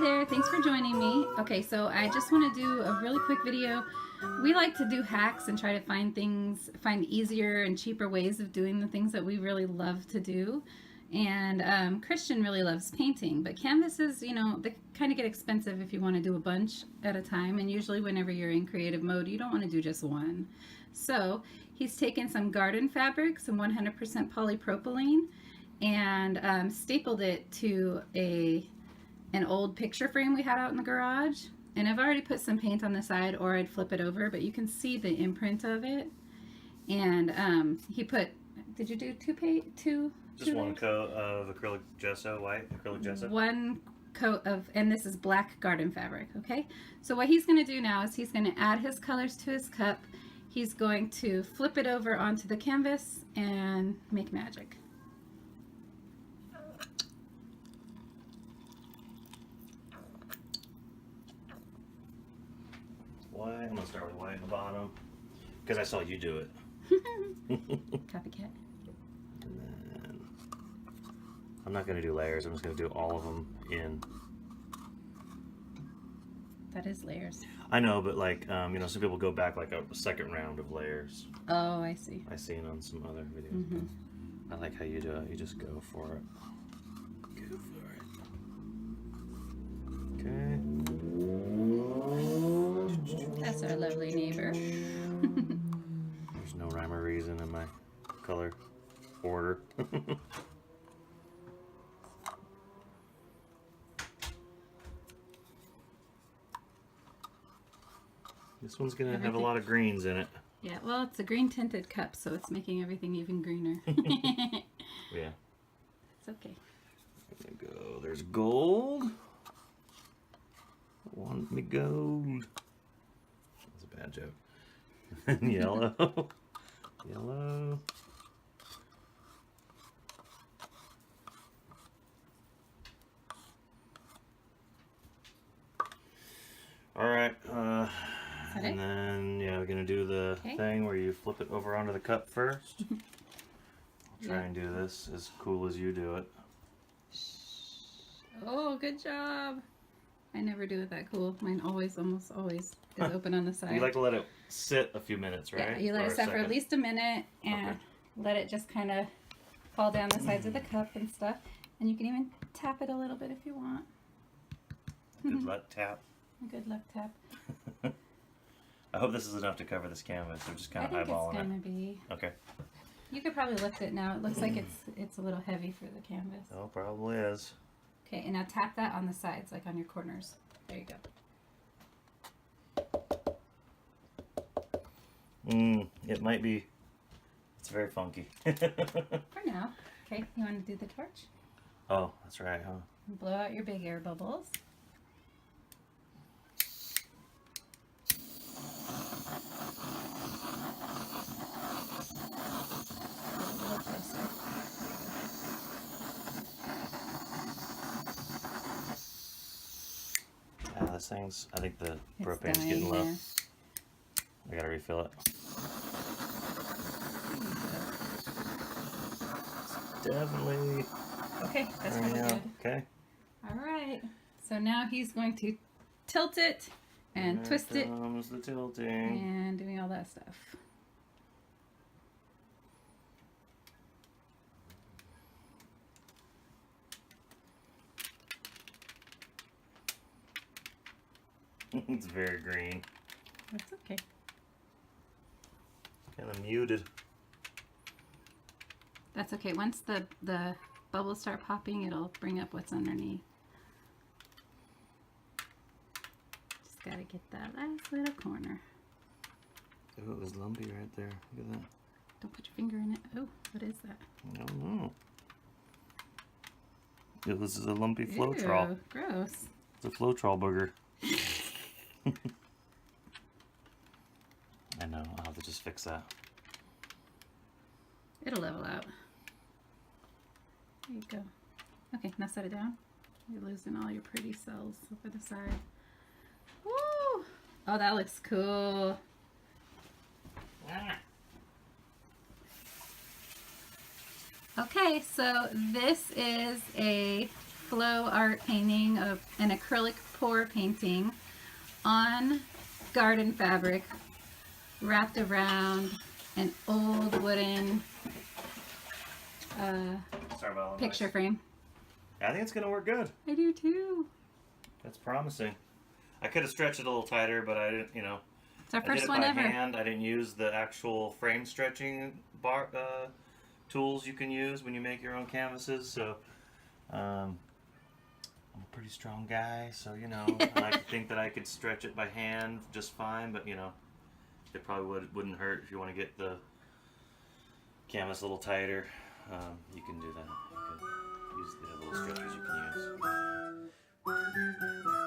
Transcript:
there, thanks for joining me. Okay, so I just want to do a really quick video. We like to do hacks and try to find easier and cheaper ways of doing the things that we really love to do. And Christian really loves painting, but canvases, you know, they kind of get expensive if you want to do a bunch at a time. And usually whenever you're in creative mode, you don't want to do just one. So he's taken some garden fabric, some 100% polypropylene, and stapled it to an old picture frame we had out in the garage. And I've already put some paint on the side, or I'd flip it over, but you can see the imprint of it. And he put, did you do two? Just one coat of acrylic gesso, white acrylic gesso. One coat of, and this is black garden fabric, okay? So what he's gonna do now is he's gonna add his colors to his cup. He's going to flip it over onto the canvas and make magic. White, I'm gonna start with white in the bottom because I saw you do it. Copycat. And then I'm not gonna do layers. I'm just gonna do all of them in. That is layers. I know, but like you know, some people go back like a second round of layers. Oh, I see. I've seen on some other videos. But I like how you do it. You just go for it. Go for it. Okay. That's our lovely neighbor. There's no rhyme or reason in my color order. This one's gonna have a lot of greens in it. Yeah, well, it's a green tinted cup, so it's making everything even greener. Yeah. It's okay. There we go. There's gold. I want me gold. That's a bad joke. And yellow. Yellow. All right. And then, yeah, we're going to do the thing where you flip it over onto the cup first. I'll try and do this as cool as you do it. Oh, good job. I never do it that cool. Mine almost is open on the side. You like to let it sit a few minutes, right? Yeah, you let it sit for at least a minute and let it just kind of fall down the sides of the cup and stuff. And you can even tap it a little bit if you want. Good luck tap. A good luck tap. I hope this is enough to cover this canvas. I'm just kind of eyeballing it. I think it's gonna be. Okay. You could probably lift it now. It looks like it's a little heavy for the canvas. Oh, probably is. Okay, and now tap that on the sides, like on your corners. There you go. It might be. It's very funky. For now. Okay, you want to do the torch? Oh, that's right, huh? Blow out your big air bubbles. This thing's, I think the propane's getting low. I gotta refill it. Definitely. Okay, that's really good. Okay. Alright, so now he's going to tilt it and twist it. Comes the tilting. And doing all that stuff. It's very green. That's okay. Kind of muted. That's okay. Once the bubbles start popping, it'll bring up what's underneath. Just gotta get that last little corner. Oh, it was lumpy right there. Look at that. Don't put your finger in it. Oh, what is that? I don't know. It was a lumpy flow trawl. Gross. It's a flow trawl booger. I know, I'll have to just fix that. It'll level out. There you go. Okay, now set it down. You're losing all your pretty cells over the side. Woo! Oh, that looks cool. Okay, so this is a flow art painting of an acrylic pour painting on garden fabric wrapped around an old wooden picture frame. I think it's going to work good. I do too. That's promising. I could have stretched it a little tighter, but I didn't, you know. It's our I did first it one by ever. hand. I didn't use the actual frame stretching bar tools you can use when you make your own canvases. So I'm a pretty strong guy, so you know, I like to think that I could stretch it by hand just fine. But you know, it probably wouldn't hurt if you want to get the canvas a little tighter. You can do that. You can use the little stretchers you can use.